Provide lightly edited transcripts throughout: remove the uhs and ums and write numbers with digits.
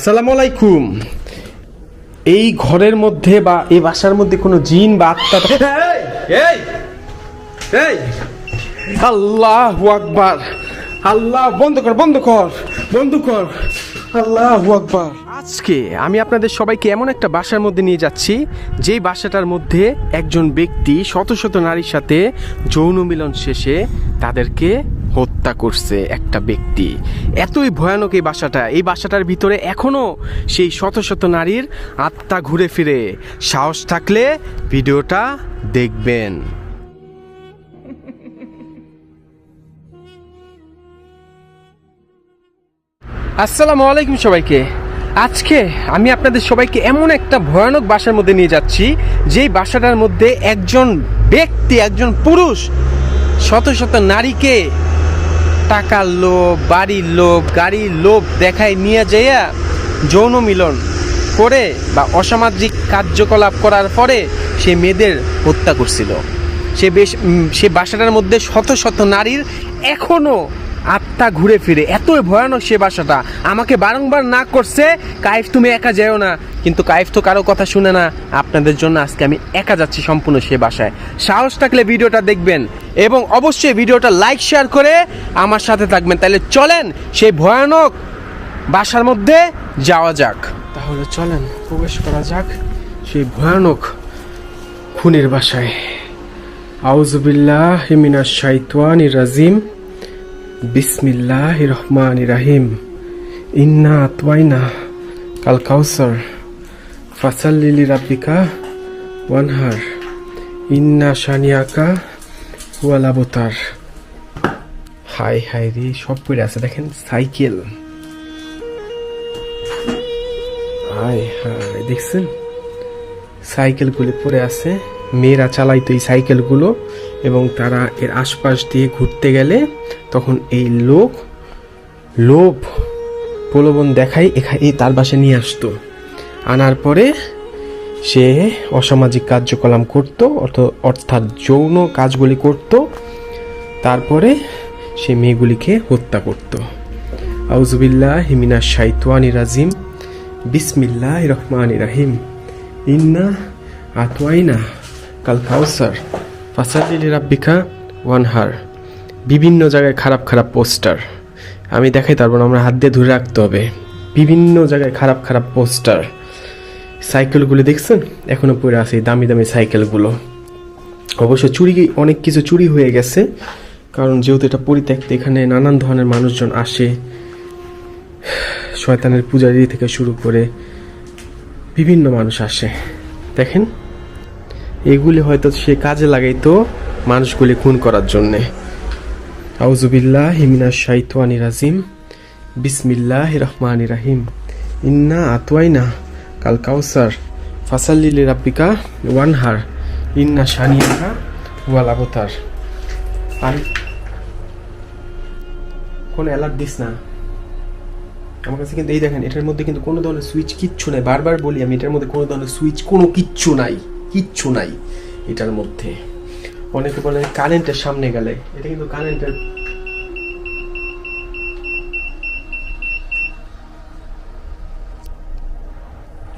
সালাম আলাইকুম। এই ঘরের মধ্যে বা এই বাসার মধ্যে কোনো জিন বা আত্মা আল্লাহু আকবার। আল্লাহ বন্ধ কর বন্ধ কর বন্ধ কর। আল্লাহু আকবার। আজকে আমি আপনাদের সবাইকে এমন একটা বাসার মধ্যে নিয়ে যাচ্ছি যেই বাসাটার মধ্যে একজন ব্যক্তি শত শত নারীর সাথে যৌন মিলন শেষে তাদেরকে হত্যা করছে একটা ব্যক্তি। এতই ভয়ানক এই বাসাটার ভিতরে এখনো সেই শত শত নারীর আত্মা ঘুরে ফিরে। সাহস থাকলে ভিডিওটা দেখবেন। আসসালামু আলাইকুম সবাইকে। আজকে আমি আপনাদের সবাইকে এমন একটা ভয়ানক বাসার মধ্যে নিয়ে যাচ্ছি যেই বাসাটার মধ্যে একজন ব্যক্তি, একজন পুরুষ শত শত নারীকে টাকার লোভ, বাড়ির লোভ, গাড়ির লোভ দেখায় নিয়ে যাইয়া যৌন মিলন করে বা অসামাজিক কার্যকলাপ করার পরে সে মেয়েদের হত্যা করছিল। সে বাসাটার মধ্যে শত শত নারীর এখনো আত্মা ঘুরে ফিরে। এতই ভয়ানক সে বাসাটা। আমাকে বারংবার না করছে কাইফ তুমি একা যেও না, কিন্তু কাইফ তো কারো কথা শুনে না। আপনাদের জন্য আজকে আমি একা যাচ্ছি সম্পূর্ণ সে বাসায়। সাহস থাকলে ভিডিওটা দেখবেন এবং অবশ্যই ভিডিওটা লাইক শেয়ার করে আমার সাথে থাকবেন। তাহলে চলেন সেই ভয়ানক বাসার মধ্যে যাওয়া যাক। তাহলে চলেন প্রবেশ করা যাক সেই ভয়ানক খুনের বাসায়। আউযু বিল্লাহি মিনাশ শাইতানির রাজিম। বিসমিল্লাহির রহমানির রহিম। ইন্না আতওয়াইনা কাল কাউসার ফাসাল্লি লিরাব্বিকা ওয়ানহার ইন্না শানিয়াকা হুয়াল আবতার। হাই হাই রে, সব পড়ে আছে দেখেন। সাইকেল, হাই হাই দেখছেন সাইকেলগুলো পড়ে আছে। মেয়েরা চালাইতো এই সাইকেলগুলো এবং তারা এর আশপাশ দিয়ে ঘুরতে গেলে তখন এই লোভ প্রলোভন দেখাই এই তার বাসায় নিয়ে আসতো। আনার পরে সে অসামাজিক কার্যকলাপ করত, অর্থাৎ যৌন কাজগুলি করত। তারপরে সে মেয়েগুলিকে হত্যা করত। আউযু বিল্লাহি মিনাশ শাইতানির রাজিম। বিসমিল্লাহির রহমানির রহিম। ইন্না আতওয়াইনা কাল কাউসার ফাসাল্লি লিরাব্বিকা ওয়ানহার। বিভিন্ন জায়গায় খারাপ খারাপ পোস্টার, আমি দেখাই পারবো না, আমরা হাত দিয়ে ধরে রাখতে হবে। বিভিন্ন জায়গায় খারাপ খারাপ পোস্টার। সাইকেলগুলো দেখছেন এখনো পড়ে আছে, দামি দামি সাইকেলগুলো। অবশ্য অনেক কিছু চুরি হয়ে গেছে, কারণ যেহেতু এটা পরিত্যক্ত, এখানে নানান ধরনের মানুষজন আসে। শয়তানের পূজারি থেকে শুরু করে বিভিন্ন মানুষ আসে। দেখেন এগুলি হয়তো সে কাজে লাগাইতো মানুষগুলি খুন করার জন্যে। আউযু বিল্লাহি মিনাশ শাইতানির রাজিম। বিসমিল্লাহির রহমানির রহিম। ইন্না আতওয়াইনা কাল কাউসার ফাসাল্লি লিরাব্বিকা ওয়ানহার ইন্না শানিয়াকা হুয়াল আবতার। আর কোন অ্যালার্ট দিস না আমার কাছে। কিন্তু এই দেখেন এটার মধ্যে কিন্তু কোনো ধরনের সুইচ কিচ্ছু নাই। বারবার বলি আমি, এটার মধ্যে কোনো ধরনের সুইচ কোনো কিচ্ছু নাই এটার মধ্যে। অনেকে বলে কারেন্টের সামনে গেলে, এটা কিন্তু কারেন্টের,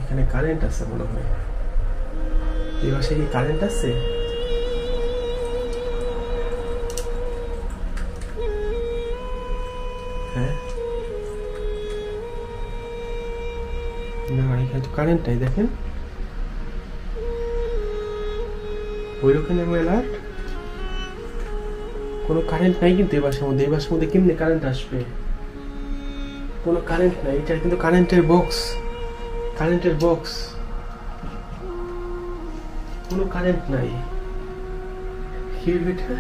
এখানে কারেন্ট আছে মনে হয়। এই বাসায় কি কারেন্ট আছে? হ্যাঁ না, এখানে তো কারেন্ট নাই। দেখেন ওইরকম অ্যালার্ট, কোনো কারেন্ট নাই কিন্তু এই বাসার মধ্যে কেমনে কারেন্ট আসবে? কোনো কারেন্ট নাই। এটা কিন্তু কারেন্টের বক্স, কোনো কারেন্ট নাই। কি এটা?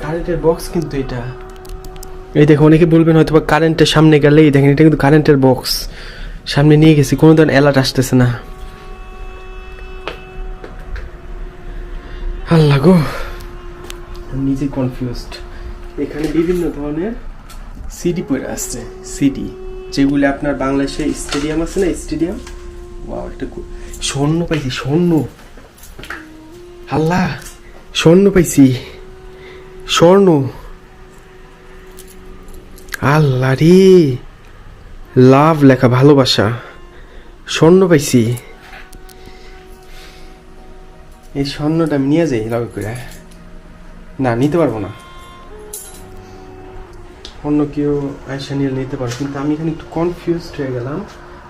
কারেন্টের বক্স কিন্তু এটা। এই দেখো, অনেকে বলবেন হয়তো বা কারেন্টের সামনে গেলেই, দেখেন এটা কিন্তু কারেন্টের বক্স। সামনে নিয়ে গেছি, কোনো ধরনের অ্যালার্ট আসতেছে না। আল্লাহ গো, নিজে কনফিউজড। এখানে বিভিন্ন ধরনের সিডি পড়ে আসছে, সিডি যেগুলো আপনার বাংলাদেশে স্টেডিয়াম আছে না, স্টেডিয়াম। ওয়াও, একটা স্বর্ণ পাইছি, স্বর্ণ। আল্লাহ, স্বর্ণ পাইছি, স্বর্ণ। আল্লাহ রে, লাভ লেখা, ভালোবাসা, স্বর্ণ পাইছি। এই স্বর্ণটা আমি নিয়ে যাই লগে করে। না, নিতে পারবো না, অন্য কেউ আয়সা নিয়ে নিতে পারবো, কিন্তু আমি এখানে একটু কনফিউজড হয়ে গেলাম।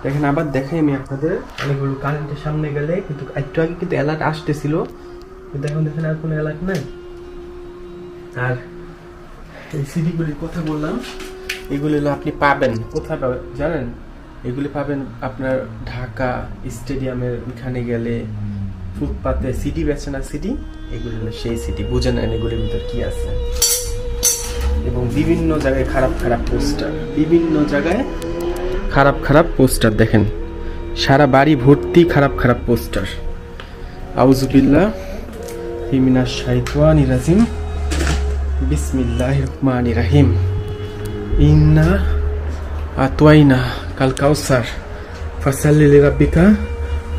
দেখেন আবার দেখাই আমি আপনাদের, অনেকগুলো কারেন্টের সামনে গেলে কিন্তু একটু আগে কিন্তু অ্যালার্ট আসতেছিল, কিন্তু এখন দেখেন আর কোনো অ্যালার্ট নাই। আর এই সিডিগুলির কথা বললাম, এগুলি হলো আপনি পাবেন কোথায় পাবেন জানেন? এগুলি পাবেন আপনার ঢাকা স্টেডিয়ামের ওইখানে গেলে ফুটপাতে সিডি বেচে না, সিডি, এগুলি হলো সেই সিডি। বুঝে নেন এগুলির ভিতর কি আছে। এবং বিভিন্ন জায়গায় খারাপ খারাপ পোস্টার, বিভিন্ন জায়গায় খারাপ খারাপ পোস্টার, দেখেন সারা বাড়ি ভর্তি খারাপ খারাপ পোস্টার। আউযুবিল্লাহ মিনাশ শাইতানির রাজিম, বিসমিল্লাহির রহমানির রহিম। ইন্না আতওয়াইনা কাল কাউসার ফাসাল্লি লিরাব্বিকা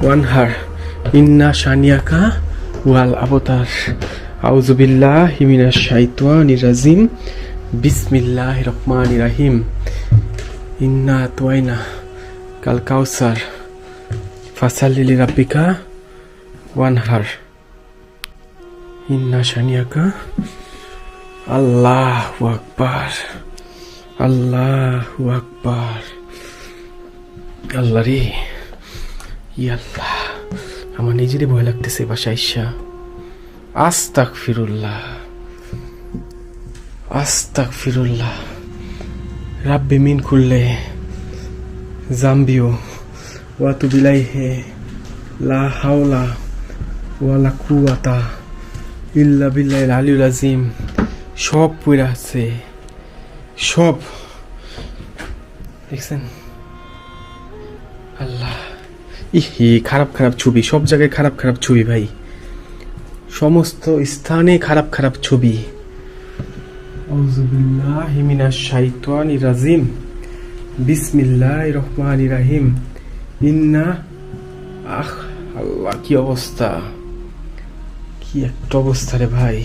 ওয়ানহার ইন্না শানিয়াকা ওয়াল আবতার। আউযুবিল্লাহি মিনাশ শাইতানির রাজিম, বিসমিল্লাহির রহমানির রহিম। ইন্না আতওয়াইনা কাল কাউসার ফাসাল্লি লিরাব্বিকা ওয়ানহার ইন্না শানিয়াকা। আল্লাহু আকবার, আল্লাহু আকবার। আল্লাহ রে, ইয়াল্লাহ, আমার নিজেরই ভয় লাগতেছে বাসায় আইসা। আস্তাগফিরুল্লাহ, আস্তাগফিরুল্লাহ। রাব্বি মিন কুল্লে জাম্বিও ওয়া তুবু ইলাইহি লা হাওলা ওয়ালা কুওয়াতা ইল্লা বিল্লাহিল আলিয়্যিল আযীম। সব পড়ে আছে, সব দেখছেন? আল্লাহ, ইহি খারাপ খারাপ ছবি, সব জায়গায় খারাপ খারাপ ছবি ভাই, সমস্ত স্থানে খারাপ খারাপ ছবি। আউযুবিল্লাহি মিনাশ শাইতানির রাজিম, বিসমিল্লাহির রহমানির রহিম। ইন্না আল্লাহ, কি অবস্থা, কি একটা অবস্থা রে ভাই।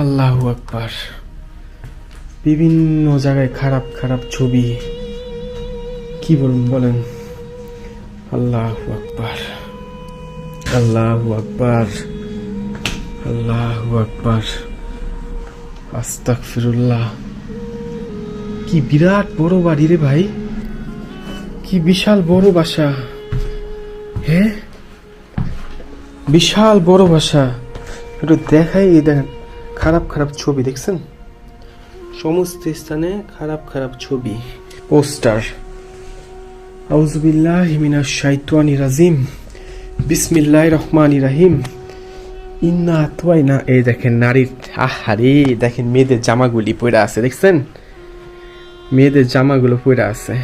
আল্লাহু আকবার। বিভিন্ন জায়গায় খারাপ খারাপ ছবি, কি বলুন বলেন? আল্লাহু আকবার, আল্লাহু আকবার, আল্লাহু আকবার। আস্তাগফিরুল্লাহ। কি বিরাট বড় বাড়ি রে ভাই, কি বিশাল বড় বাসা। হ্যাঁ, বিশাল বড় বাসা। একটু দেখাই, এই দেখেন খারাপ খারাপ ছবি, দেখছেন? সমস্ত স্থানে খারাপ খারাপ ছবি, পোস্টার। আউযুবিল্লাহি মিনাশ শাইতানির রাজিম, বিসমিল্লাহির রহমানির রহিম। ইন্না আতওয়াইনা। এই দেখেন নারীর, আহারে দেখেন মেয়েদের জামাগুলি পরে আছে, দেখছেন? মেয়েদের জামাগুলো পরে আছে,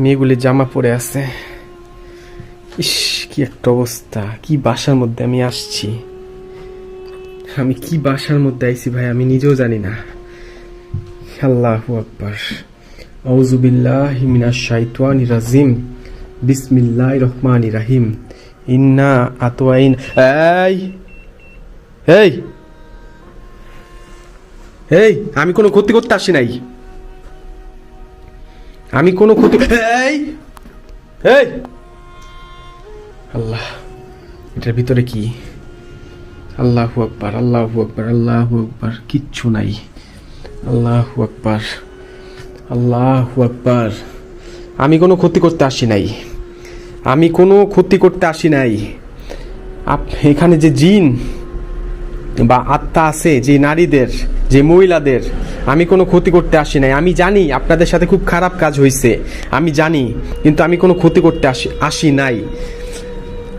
মেয়েগুলির জামা পরে আছে। ইস, কি একটা অবস্থা, কি বাসার মধ্যে আমি আসছি, আমি কি বাসার মধ্যে আইছি ভাই, আমি নিজেও জানি না। আল্লাহু আকবার। আউযুবিল্লাহি মিনাশ শাইতানির রাজিম, বিসমিল্লাহির রহমানির রহিম। ইন্না আতওয়াইন। এই এই এই, আমি কোনো ক্ষতি করতে আসি নাই, আমি কোনো ক্ষতি। এই এই আল্লাহ, এটার ভিতরে কি? আল্লাহু আকবার, আল্লাহু আকবার, আল্লাহু আকবার। কিচ্ছু নাই। আল্লাহু আকবার, আল্লাহু আকবার। আমি কোনো ক্ষতি করতে আসি নাই, আমি কোনো ক্ষতি করতে আসি নাই। এখানে যে জিন বা আত্মা আছে, যে নারীদের, যে মহিলাদের, আমি কোনো ক্ষতি করতে আসি নাই। আমি জানি আপনাদের সাথে খুব খারাপ কাজ হয়েছে, আমি জানি, কিন্তু আমি কোনো ক্ষতি করতে আসি নাই।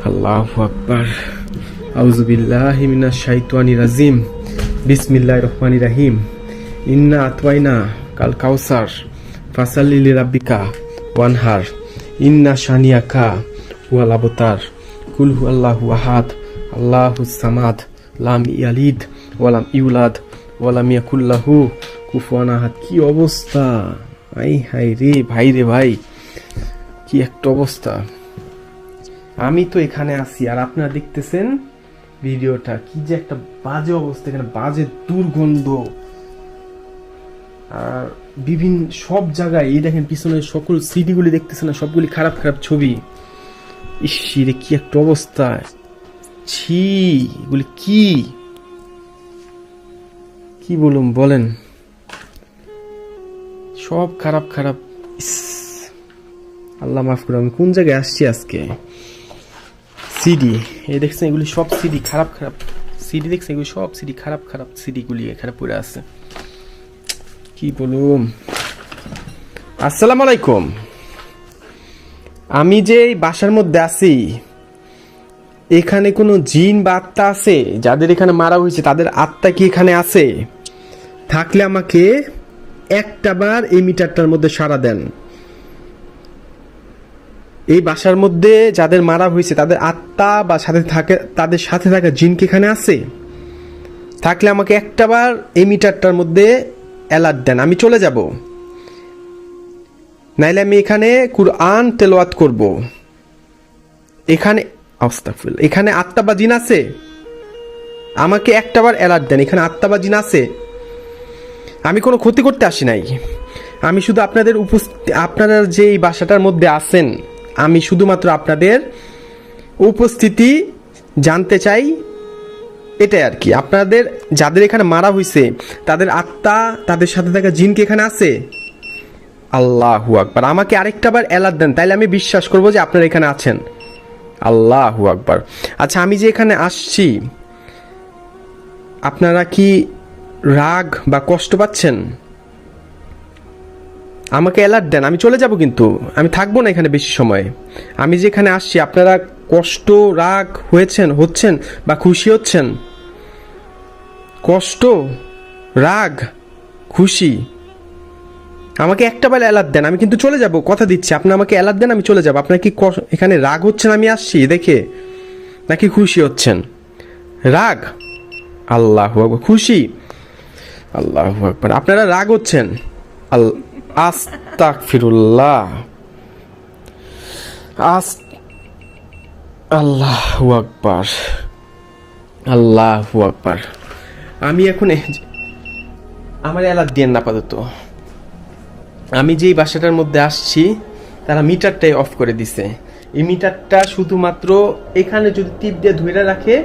আল্লাহু আকবার। আউযুবিল্লাহি মিনাশ শাইতানির রাজিম, বিসমিল্লাহির রহমানির রহিম। ইন্না আতওয়াইনা কাল কাউসার ফাসাল্লি লিরাব্বিকা ওয়ানহার ইন্না শানিয়াকা ওয়াল আবতার। কুল হুয়াল্লাহু আহাদ আল্লাহুস সামাদ লাম ইয়ালিদ ওয়ালাম ইউলাদ ওয়ালাম ইয়াকুল লাহু কুফুয়ান আহাদ। কি অবস্থা, আই হাই রে ভাই, রে ভাই, কি একটা অবস্থা। আমি তো এখানে আছি আর আপনারা দেখতেছেন ভিডিওটা কি যে একটা বাজে অবস্থা, এখানে বাজে দুর্গন্ধ, আর বিভিন্ন সব জায়গায় এই দেখেন পিছনে সকল সিডিগুলি দেখতেছে না, সবগুলি খারাপ খারাপ ছবি। ইস রে কি একটা অবস্থা, ছি এগুলি কি বলুন বলেন, সব খারাপ খারাপ। ইস, আল্লাহ মাফ করো, আমি কোন জায়গায় আসছি আজকে। সিডি এই দেখছেন, এগুলি সব সিডি খারাপ খারাপ সিডি দেখছেন, এগুলি সব সিডি খারাপ খারাপ সিডিগুলি এখানে পড়ে আছে, কি বলুম। আসসালামু আলাইকুম। আমি যে এই বাসার মধ্যে আছি, এখানে কোনো জিন বা আত্মা আছে? যাদের এখানে মারা হয়েছে তাদের আত্মা কি এখানে আছে? থাকলে আমাকে একটাবার এই মিটারটার মধ্যে সাড়া দেন। এই বাসার মধ্যে যাদের মারা হয়েছে তাদের আত্মা বা তাদের সাথে থাকা জিন কি এখানে আছে? থাকলে আমাকে একটাবার এই মিটারটার মধ্যে অ্যালার্ট দেন, আমি চলে যাব। নাইলে আমি এখানে কুরআন তেলাওয়াত করব। এখানে আস্তাগফিরুল্লাহ, এখানে আত্মা বা জিন আছে? আমাকে একটাবার অ্যালার্ট দেন, এখানে আত্মা বা জিন আছে? আমি কোনো ক্ষতি করতে আসি নাই, আমি শুধু আপনারা যে এই বাসাটার মধ্যে আছেন, আমি শুধুমাত্র আপনাদের উপস্থিতি জানতে চাই, এটাই আর কি। আপনাদের যাদের এখানে মারা হয়েছে তাদের আত্মা, তাদের সাথে থাকা জিন কি এখানে আছে? আল্লাহু আকবার। আমাকে আরেকটা বার অ্যালার্ট দেন, তাইলে আমি বিশ্বাস করব যে আপনারা এখানে আছেন। আল্লাহু আকবার। আচ্ছা, আমি যে এখানে আসছি, আপনারা কি রাগ বা কষ্ট পাচ্ছেন? আমাকে অ্যালার্ট দেন, আমি চলে যাব, কিন্তু আমি থাকবো না এখানে বেশি সময়। আমি যে এখানে আসছি, আপনারা কষ্ট রাগ হচ্ছেন বা খুশি হচ্ছেন? কষ্ট, রাগ, খুশি? আমাকে একটা বেলা অ্যালার্ট দেন, আমি কিন্তু চলে যাব, কথা দিচ্ছি। আপনি আমাকে অ্যালার্ট দেন, আমি চলে যাব। আপনার কি এখানে রাগ হচ্ছেন আমি আসছি দেখে, নাকি খুশি হচ্ছেন? রাগ, আল্লাহু আকবার। খুশি, আল্লাহু আকবার। আপনারা রাগ হচ্ছেন, আস্তাগফিরুল্লাহ, আল্লাহু আকবার, আল্লাহু আকবার। আমি এখন আমার অ্যালার্ট দেন না আপাতত। আমি যেই বাসাটার মধ্যে আসছি তারা মিটারটাই অফ করে দিছে। এই মিটারটা শুধুমাত্র এখানে যদি টিপ দিয়ে ধরে রাখে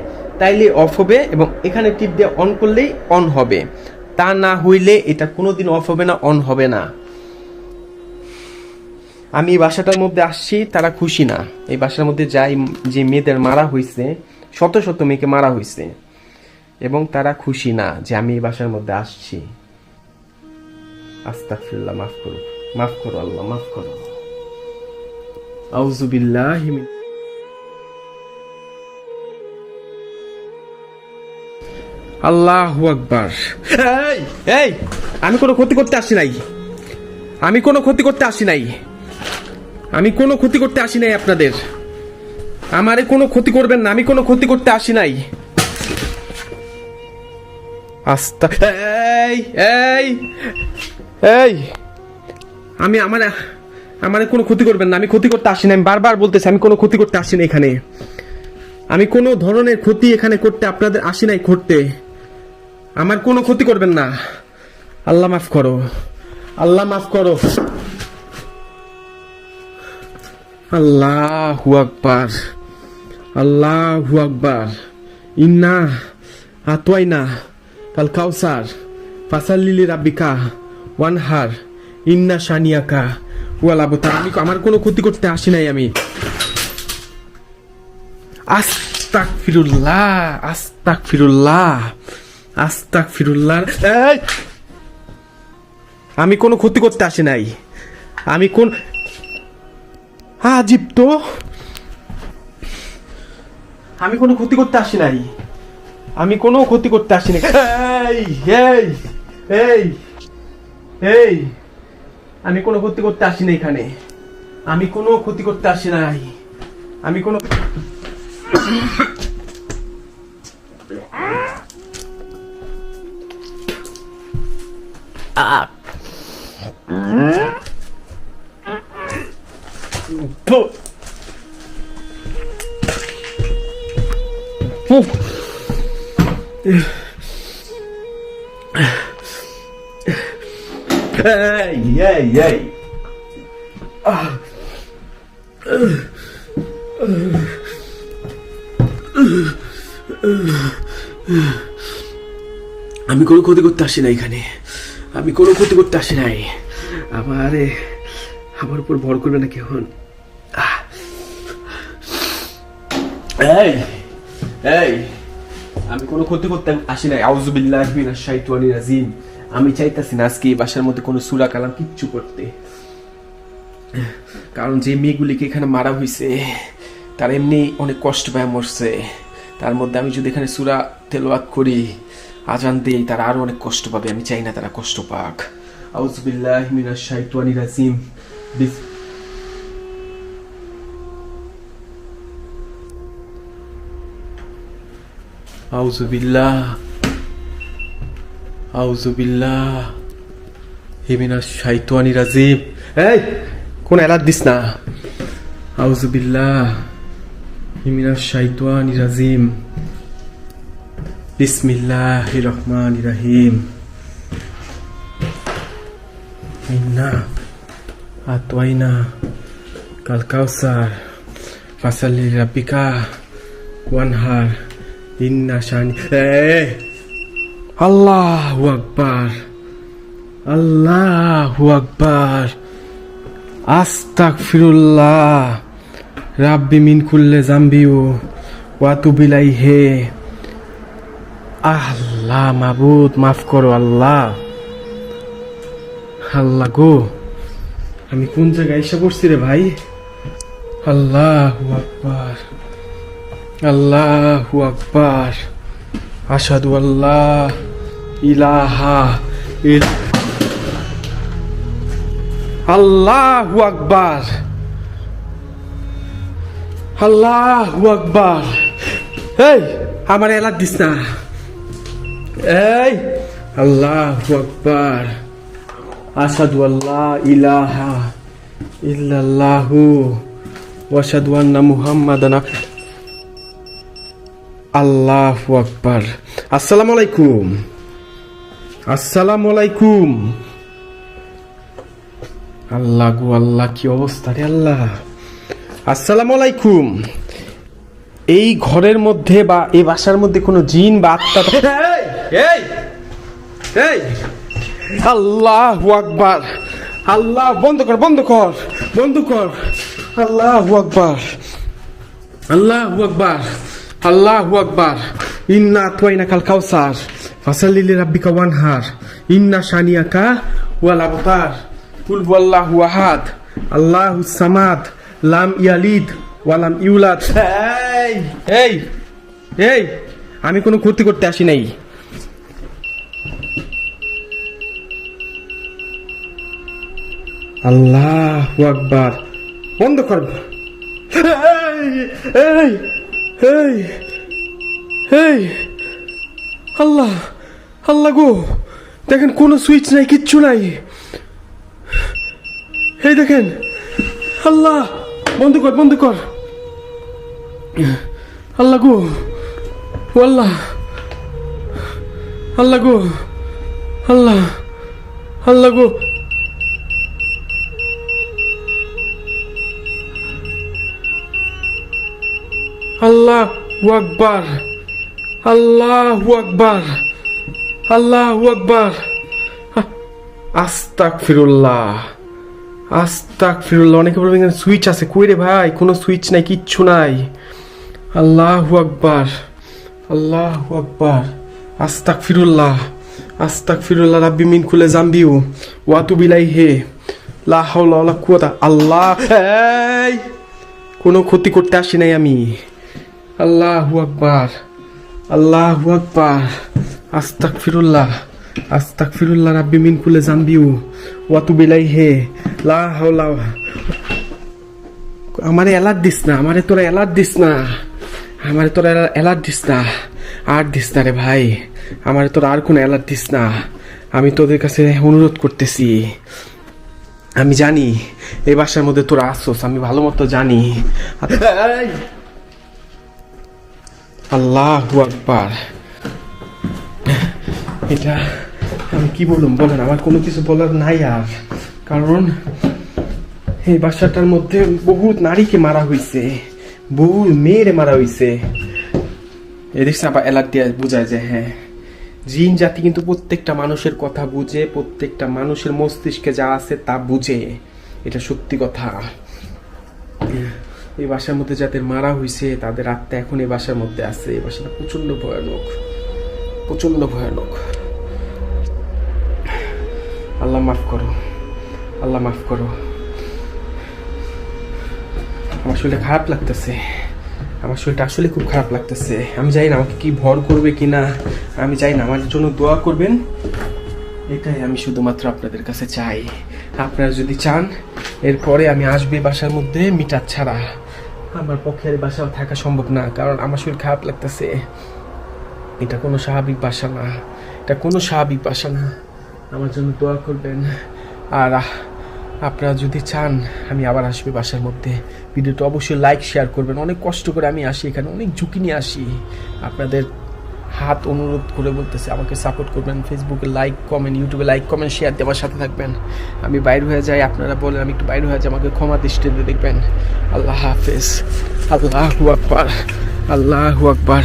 তাইলে অফ হবে, এবং এখানে টিপ দিয়ে অন করলেই অন হবে। তা না হইলে এটা কোনোদিন অফ হবে না, অন হবে না। আমি এই বাসাটার মধ্যে আসছি, তারা খুশি না। এই বাসার মধ্যে যে মেয়েদের মারা হয়েছে, শত শত মেয়েকে মারা হয়েছে, এবং তারা খুশি না যে আমি এই বাসার মধ্যে আসছি। আস্তাগফিরুল্লাহ, মাফ করো আল্লাহ, মাফ করো। আউযু বিল্লাহি মিন, আল্লাহু আকবার। এই আমি কোনো ক্ষতি করতে আসি নাই, আমি কোনো ক্ষতি করতে আসি নাই, আমি কোনো ক্ষতি করতে আসি নাই আপনাদের। আমারে কোনো ক্ষতি করবেন না, আমি কোনো ক্ষতি করতে আসি নাই। আমি আমারে কোনো ক্ষতি করবেন না, আমি ক্ষতি করতে আসি না। আমি বারবার বলতেছি আমি কোনো ক্ষতি করতে আসি না এখানে। আমি কোনো ধরনের ক্ষতি এখানে করতে আপনাদের আসি নাই করতে। আমার কোনো ক্ষতি করবেন না। আল্লাহ মাফ করো, আল্লাহ মাফ করো। আল্লাহু আকবার, আল্লাহু আকবার। ইন্না আতওয়াইনা কাল কাউসার ফাসাল্লি লিরাব্বিকা ওয়ানহার ইন্না শানিয়াকা ওয়াল আবতার। আমি আমার কোনো ক্ষতি করতে আসি নাই। আমি আস্তাগফিরুল্লাহ, আস্তাগফিরুল্লাহ, আস্তাগফিরুল্লাহ। আমি কোনো ক্ষতি করতে আসি নাই। আমি কোন আজীব তো, আমি কোনো ক্ষতি করতে আসি নাই, আমি কোনো ক্ষতি করতে আসি নাই। এই আমি কোনো ক্ষতি করতে আসি না এখানে, আমি কোনো ক্ষতি করতে আসি নাই, আমি কোনো এই আমি কোনো ক্ষতি করতে আসি না এখানে, আমি কোনো ক্ষতি করতে আসি নাই। আমার উপর ভর করবে না কেমন? এই আমি কোনো ক্ষতি করতে আসি নাই। আউযুবিল্লাহি মিনাশ শাইতানির রাজিম। আমি চাইতাছি না আজকে এই বাসার মধ্যে কোনো সূরা কালাম কিচ্ছু করতে, কারণ যে মেয়েগুলিকে এখানে মারা হয়েছে তারা এমনি অনেক কষ্ট পায় মরছে। তার মধ্যে আমি যদি এখানে সূরা তেলাওয়াত করি, আজান দেই, তারা আরো অনেক কষ্ট পাবে। আমি চাই না তারা কষ্ট পাক। আউযুবিল্লাহি মিনাশ শাইতানির রাজিম। আউযুবিল্লাহি মিনাশ শাইতানির রাজিম। এই কোন এলাদ দিস না। আউযুবিল্লাহি মিনাশ শাইতানির রাজিম। বিসমিল্লাহির রহমানির রহিম। ইন্না আতওয়াইনা কাল কাউসার ফাসাল্লি রাব্বিকা ওয়ানহার ইন্না শানি। আল্লাহু আকবার, আল্লাহু আকবার। আস্তাগফিরুল্লাহ রাব্বি মিন কুল্লি যামবিউ ওয়া আতুবু ইলাইহি। আল্লাহ মাবুদ মাফ করো আল্লাহ। আল্লাহ গো, আমি কোন জায়গায় এসে পড়ছি রে ভাই? আল্লাহু আকবার, আল্লাহু আকবার। আশহাদু আল্লাহ ইলাহা আল্লাহু আকবার, আল্লাহু আকবার। এই আমার এলাদ দিস না। এই আল্লাহু আকবার। আশহাদু আল্লাহ ইলাহা ইল্লাল্লাহু ওয়া আশহাদু আন্না মুহাম্মাদান। আল্লাহু আকবার। আসসালামু আলাইকুম, আসসালামু আলাইকুম। আল্লাহ গো আল্লাহ, কি অবস্থা রে আল্লাহ। আসসালামু আলাইকুম। এই ঘরের মধ্যে বা এই বাসার মধ্যে কোনো জিন বা আত্মা? এই এই আল্লাহু আকবার। আল্লাহ, বন্ধ কর, বন্ধ কর, বন্ধ কর। আল্লাহু আকবার, আল্লাহু আকবার, আল্লাহু আকবার। ইন্না আতওয়াইনা কাল কাউসার ফাসাল্লি লিরাব্বিকা ওয়ানহার ইন্না শানিয়াকা ওয়াল আবতার। কুল হুয়াল্লাহু আহাদ আল্লাহুস সামাদ লাম ইয়ালিদ ওয়া লাম ইউলাদ। এই এই এই আমি কোনো ক্ষতি করতে আসি নাই। আল্লাহু আকবার। বন্ধ কর। এই এই এই আল্লাহ, আল্লাহ গো, দেখেন কোনো সুইচ নাই, কিচ্ছু নাই। এই দেখেন আল্লাহ, বন্ধ কর, বন্ধ কর। আল্লাহ গো, আল্লাহ, আল্লাহ গো, আল্লাহ, আল্লাহ গো। আল্লাহু আকবার, আল্লাহু আকবার, আল্লাহু আকবার। আস্তাগফিরুল্লাহ, আস্তাগফিরুল্লাহ। অনেকে বলবেন এখানে সুইচ আছে, কই রে ভাই? কোনো সুইচ নাই, কিচ্ছু নাই। আল্লাহু আকবার, আল্লাহু আকবার। আস্তাগফিরুল্লাহ, আস্তাগফিরুল্লাহ রাব্বি মিন কুল্লি যামবিউ ওয়া আতুবু ইলাইহি। লা হাওলা ওয়ালা কুওয়াতা। আল্লাহ, এই কোনো ক্ষতি করতে আসি নাই আমি। আল্লাহু আকবার, আল্লাহু আকবার। আস্তাগফিরুল্লাহ, আস্তাগফিরুল্লাহ রাব্বি মিন কুল্লি যামবিউ ওয়া আতুবু ইলাইহি। লা হাওলা। আমারে এলার্ট দিস না, আমারে তোরা এলার্ট দিস না, আমারে তোরা এলার্ট দিস না, আর দিস না রে ভাই। আমারে তোরা আর কোনো এলার্ট দিস না। আমি তোদের কাছে অনুরোধ করতেছি। আমি জানি এই বাসার মধ্যে তোরা আসছস, আমি ভালো মতো জানি। আল্লাহু আকবার, এটা আমি কি বললাম বলেন, আমার কোনো কিছু বলার নাই আর। কারণ এই বাসাটার মধ্যে বহুত নারীকে মারা হয়েছে, বহু মেয়েরে মারা হয়েছে। এই দেখছেন আবার অ্যালার্ট দিয়ে বোঝায় যে হ্যাঁ, জিন জাতি কিন্তু প্রত্যেকটা মানুষের কথা বুঝে, প্রত্যেকটা মানুষের মস্তিষ্কে যা আছে তা বুঝে, এটা সত্যি কথা। এই বাসার মধ্যে যাদের মারা হয়েছে তাদের আত্মা এখন এই বাসার মধ্যে আছে। এই বাসাটা প্রচন্ড ভয়ানক, প্রচন্ড ভয়ানক। আল্লাহ মাফ করো, আল্লাহ মাফ করো। আমার শরীরটা খারাপ লাগতেছে, আমার শরীরটা আসলে খুব খারাপ লাগতেছে। আমি জানি না আমাকে কি ভর করবে কিনা, আমি জানি না। আমার জন্য দোয়া করবেন, এটাই আমি শুধুমাত্র আপনাদের কাছে চাই। আপনারা যদি চান এরপরে আমি আসবে বাসার মধ্যে মিটার ছাড়া। আমার পক্ষে আর বাসাও থাকা সম্ভব না, কারণ আমার শরীর খারাপ লাগতেছে। এটা কোনো স্বাভাবিক বাসা না, এটা কোনো স্বাভাবিক বাসা না। আমার জন্য দোয়া করবেন। আর আপনারা যদি চান আমি আবার আসবে বাসার মধ্যে, ভিডিওটা অবশ্যই লাইক শেয়ার করবেন। অনেক কষ্ট করে আমি আসি এখানে, অনেক ঝুঁকি নিয়ে আসি। আপনাদের হাত অনুরোধ করে বলতেছে আমাকে সাপোর্ট করবেন। ফেসবুকে লাইক কমেন্ট, ইউটিউবে লাইক কমেন্ট শেয়ার দিয়ে আমার সাথে থাকবেন। আমি বাইরে হয়ে যাই, আপনারা বলেন আমি একটু বাইরে হয়ে যাই, আমাকে ক্ষমা দৃষ্টিতে দেখবেন। আল্লাহ হাফেজ। আল্লাহু আকবার, আল্লাহু আকবার।